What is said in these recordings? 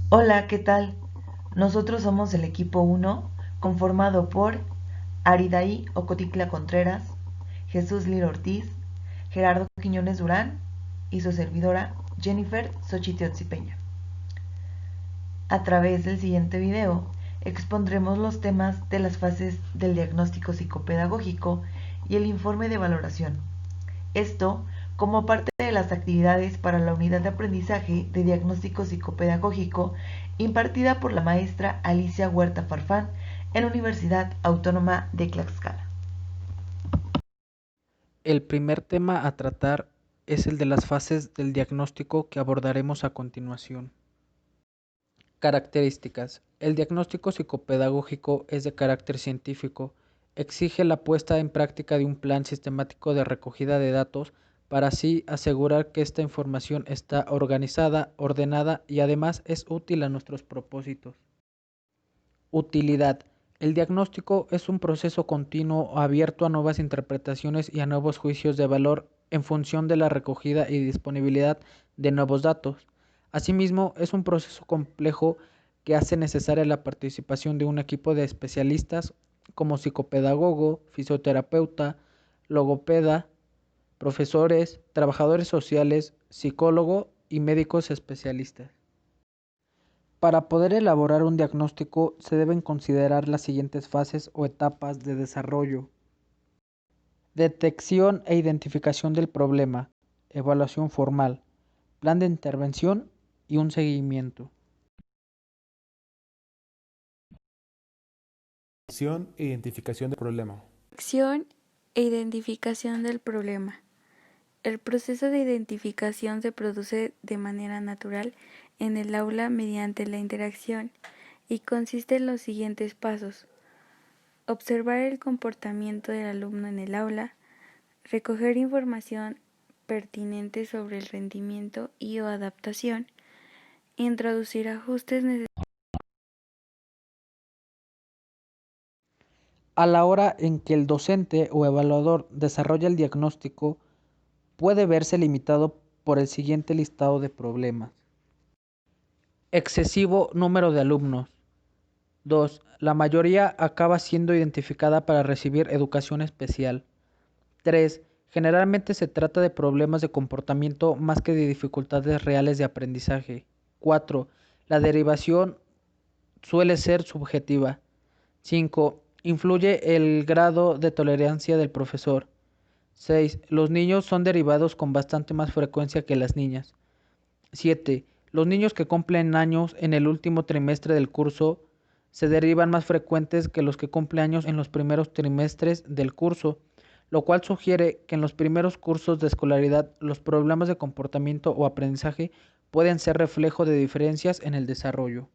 Hola, ¿qué tal? Nosotros somos el equipo 1, conformado por Aridaí Ocotitla Contreras, Jesús Lira Ortiz, Gerardo Quiñones Durán y su servidora Jennifer Xochitl-Peña. A través del siguiente video expondremos los temas de las fases del diagnóstico psicopedagógico y el informe de valoración. Esto como parte de las actividades para la unidad de aprendizaje de diagnóstico psicopedagógico impartida por la maestra Alicia Huerta Farfán en la Universidad Autónoma de Tlaxcala. El primer tema a tratar es el de las fases del diagnóstico que abordaremos a continuación. Características. El diagnóstico psicopedagógico es de carácter científico. Exige la puesta en práctica de un plan sistemático de recogida de datos para así asegurar que esta información está organizada, ordenada y además es útil a nuestros propósitos. Utilidad. El diagnóstico es un proceso continuo abierto a nuevas interpretaciones y a nuevos juicios de valor en función de la recogida y disponibilidad de nuevos datos. Asimismo, es un proceso complejo que hace necesaria la participación de un equipo de especialistas como psicopedagogo, fisioterapeuta, logopeda, profesores, trabajadores sociales, psicólogo y médicos especialistas. Para poder elaborar un diagnóstico se deben considerar las siguientes fases o etapas de desarrollo. Detección e identificación del problema, evaluación formal, plan de intervención y un seguimiento. Detección e identificación del problema. Detección e identificación del problema. El proceso de identificación se produce de manera natural en el aula mediante la interacción y consiste en los siguientes pasos: observar el comportamiento del alumno en el aula, recoger información pertinente sobre el rendimiento y o adaptación, introducir ajustes necesarios. A la hora en que el docente o evaluador desarrolla el diagnóstico, puede verse limitado por el siguiente listado de problemas. Excesivo número de alumnos. 2. La mayoría acaba siendo identificada para recibir educación especial. 3. Generalmente se trata de problemas de comportamiento más que de dificultades reales de aprendizaje. 4. La derivación suele ser subjetiva. 5. Influye el grado de tolerancia del profesor. 6. Los niños son derivados con bastante más frecuencia que las niñas. 7. Los niños que cumplen años en el último trimestre del curso se derivan más frecuentes que los que cumplen años en los primeros trimestres del curso, lo cual sugiere que en los primeros cursos de escolaridad los problemas de comportamiento o aprendizaje pueden ser reflejo de diferencias en el desarrollo.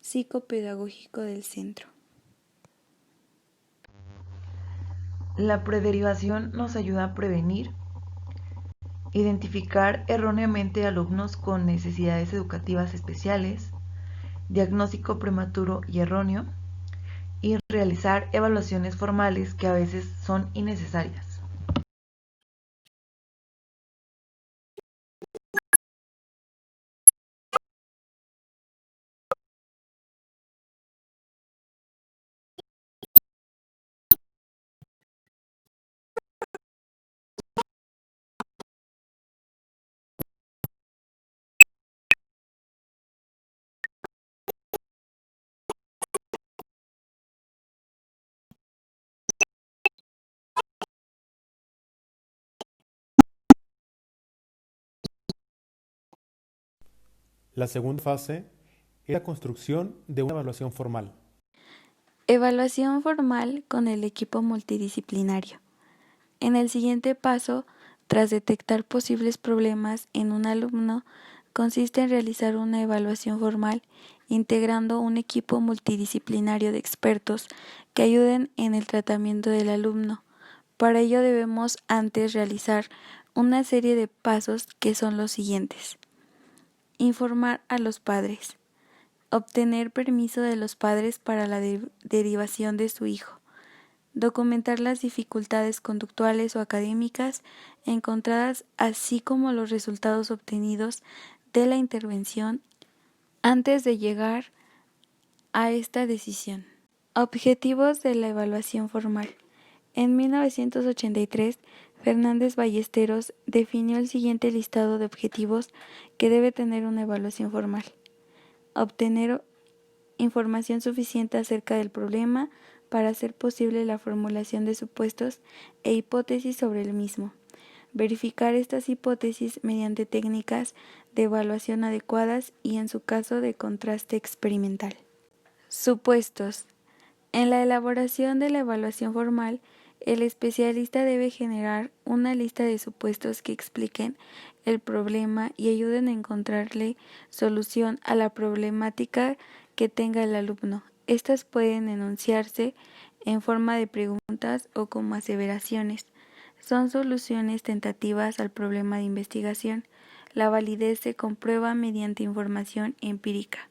Psicopedagógico del centro. La prederivación nos ayuda a prevenir, identificar erróneamente alumnos con necesidades educativas especiales, diagnóstico prematuro y erróneo, y realizar evaluaciones formales que a veces son innecesarias. La segunda fase es la construcción de una evaluación formal. Evaluación formal con el equipo multidisciplinario. En el siguiente paso, tras detectar posibles problemas en un alumno, consiste en realizar una evaluación formal integrando un equipo multidisciplinario de expertos que ayuden en el tratamiento del alumno. Para ello debemos antes realizar una serie de pasos que son los siguientes. Informar a los padres. Obtener permiso de los padres para la derivación de su hijo. Documentar las dificultades conductuales o académicas encontradas, así como los resultados obtenidos de la intervención antes de llegar a esta decisión. Objetivos de la evaluación formal. En 1983, Fernández Ballesteros definió el siguiente listado de objetivos que debe tener una evaluación formal. Obtener información suficiente acerca del problema para hacer posible la formulación de supuestos e hipótesis sobre el mismo. Verificar estas hipótesis mediante técnicas de evaluación adecuadas y, en su caso, de contraste experimental. Supuestos. En la elaboración de la evaluación formal, el especialista debe generar una lista de supuestos que expliquen el problema y ayuden a encontrarle solución a la problemática que tenga el alumno. Estas pueden enunciarse en forma de preguntas o como aseveraciones. Son soluciones tentativas al problema de investigación. La validez se comprueba mediante información empírica.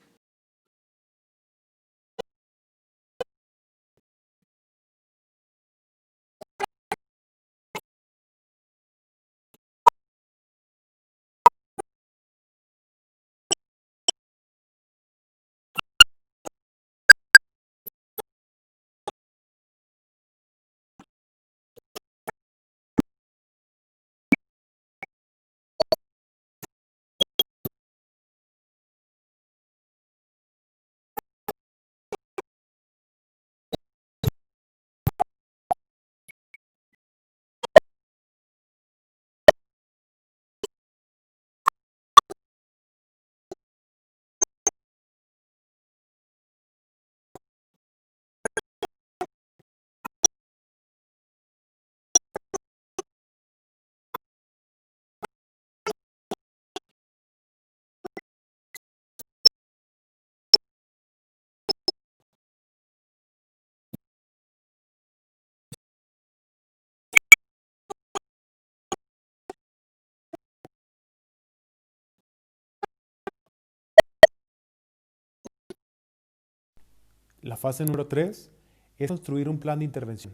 La fase número 3 es construir un plan de intervención.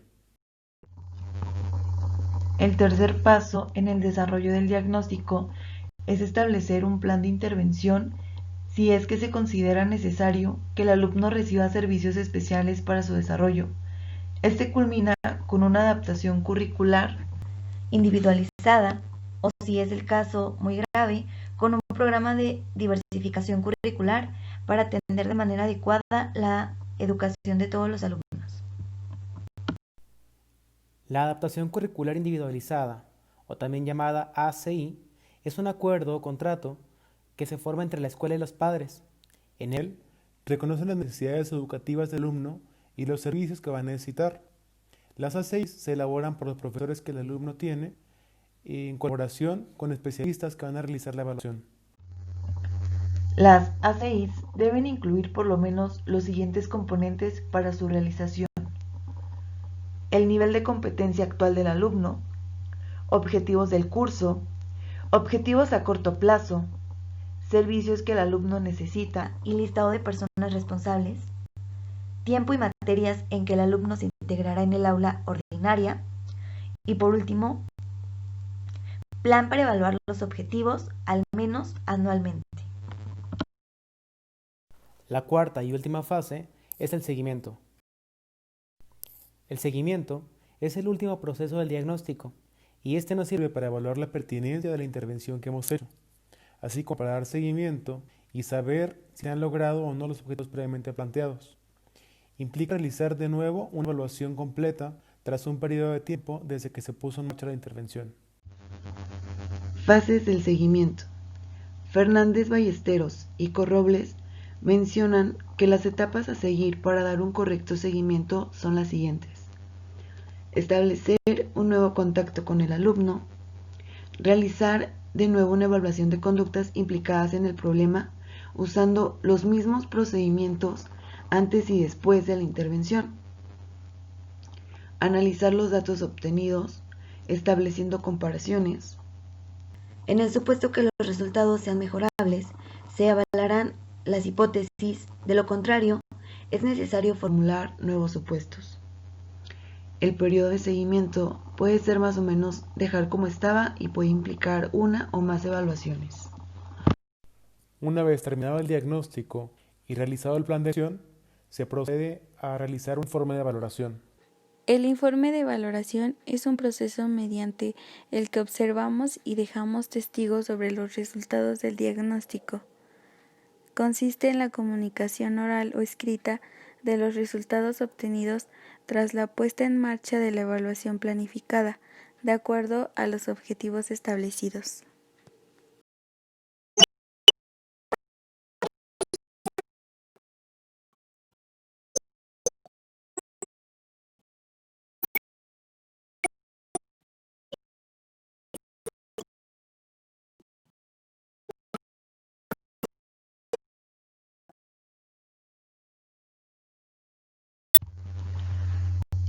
El tercer paso en el desarrollo del diagnóstico es establecer un plan de intervención si es que se considera necesario que el alumno reciba servicios especiales para su desarrollo. Este culmina con una adaptación curricular individualizada o, si es el caso muy grave, con un programa de diversificación curricular para atender de manera adecuada la educación de todos los alumnos. La adaptación curricular individualizada, o también llamada ACI, es un acuerdo o contrato que se forma entre la escuela y los padres. En él, Reconocen las necesidades educativas del alumno y los servicios que va a necesitar. Las A6 se elaboran por los profesores que el alumno tiene en colaboración con especialistas que van a realizar la evaluación. Las ACIs deben incluir por lo menos los siguientes componentes para su realización: el nivel de competencia actual del alumno, objetivos del curso, objetivos a corto plazo, servicios que el alumno necesita y listado de personas responsables, tiempo y materias en que el alumno se integrará en el aula ordinaria y, por último, plan para evaluar los objetivos al menos anualmente. la cuarta y última fase es el seguimiento. El seguimiento es el último proceso del diagnóstico y este nos sirve para evaluar la pertinencia de la intervención que hemos hecho, así como para dar seguimiento y saber si han logrado o no los objetivos previamente planteados. Implica realizar de nuevo una evaluación completa tras un periodo de tiempo desde que se puso en marcha la intervención. Fases del seguimiento. Fernández Ballesteros y Corrobles mencionan que las etapas a seguir para dar un correcto seguimiento son las siguientes: establecer un nuevo contacto con el alumno, realizar de nuevo una evaluación de conductas implicadas en el problema usando los mismos procedimientos antes y después de la intervención, analizar los datos obtenidos, estableciendo comparaciones. En el supuesto que los resultados sean mejorables, se avalarán las hipótesis; de lo contrario, es necesario formular nuevos supuestos. El periodo de seguimiento puede ser más o menos dejar como estaba y puede implicar una o más evaluaciones. Una vez terminado el diagnóstico y realizado el plan de acción, se procede a realizar un informe de valoración. El informe de valoración es un proceso mediante el que observamos y dejamos testigos sobre los resultados del diagnóstico. Consiste en la comunicación oral o escrita de los resultados obtenidos tras la puesta en marcha de la evaluación planificada, de acuerdo a los objetivos establecidos.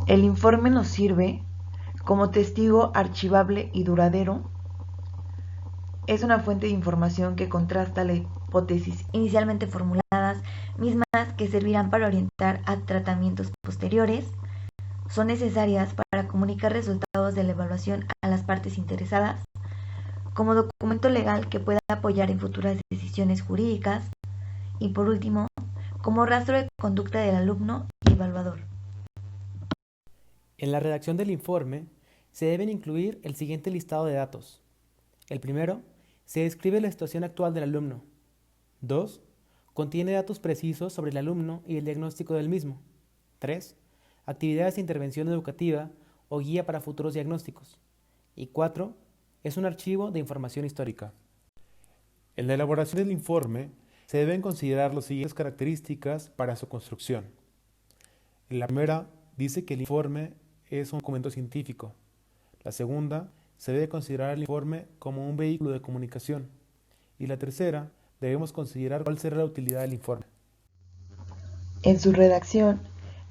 El informe nos sirve como testigo archivable y duradero. Es una fuente de información que contrasta la hipótesis inicialmente formuladas, mismas que servirán para orientar a tratamientos posteriores. Son necesarias para comunicar resultados de la evaluación a las partes interesadas, como documento legal que pueda apoyar en futuras decisiones jurídicas, y por último, como rastro de conducta del alumno y evaluador. En la redacción del informe se deben incluir el siguiente listado de datos. El primero, se describe la situación actual del alumno. 2. Contiene datos precisos sobre el alumno y el diagnóstico del mismo. 3. Actividades de intervención educativa o guía para futuros diagnósticos. Y 4. Es un archivo de información histórica. En la elaboración del informe se deben considerar las siguientes características para su construcción. La primera dice que el informe es un documento científico. La segunda, se debe considerar el informe como un vehículo de comunicación. Y la tercera, debemos considerar cuál será la utilidad del informe. En su redacción,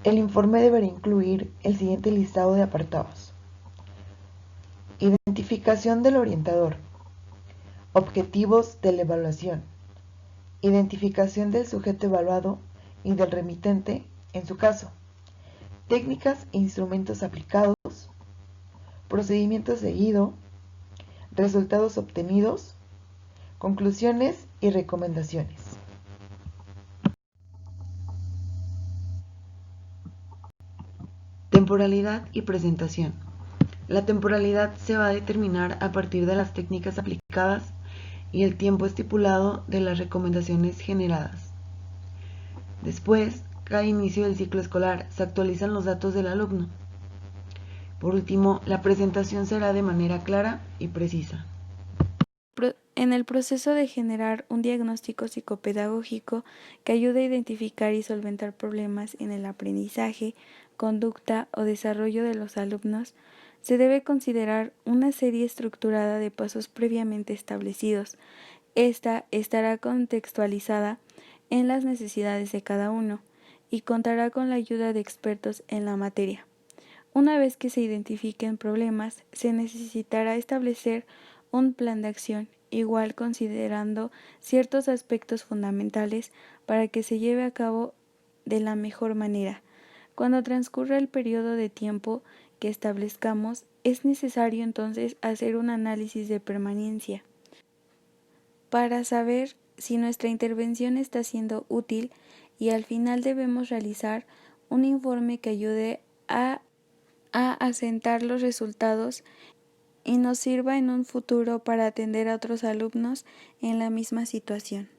el informe deberá incluir el siguiente listado de apartados: identificación del orientador, objetivos de la evaluación, identificación del sujeto evaluado y del remitente en su caso, técnicas e instrumentos aplicados, procedimiento seguido, resultados obtenidos, conclusiones y recomendaciones. Temporalidad y presentación. La temporalidad se va a determinar a partir de las técnicas aplicadas y el tiempo estipulado de las recomendaciones generadas. Después, cada inicio del ciclo escolar se actualizan los datos del alumno. Por último, la presentación será de manera clara y precisa. En el proceso de generar un diagnóstico psicopedagógico que ayude a identificar y solventar problemas en el aprendizaje, conducta o desarrollo de los alumnos, se debe considerar una serie estructurada de pasos previamente establecidos. Esta estará contextualizada en las necesidades de cada uno y contará con la ayuda de expertos en la materia. Una vez que se identifiquen problemas, se necesitará establecer un plan de acción, igual considerando ciertos aspectos fundamentales para que se lleve a cabo de la mejor manera. Cuando transcurra el periodo de tiempo que establezcamos, es necesario entonces hacer un análisis de permanencia para saber si nuestra intervención está siendo útil, y al final debemos realizar un informe que ayude a asentar los resultados y nos sirva en un futuro para atender a otros alumnos en la misma situación.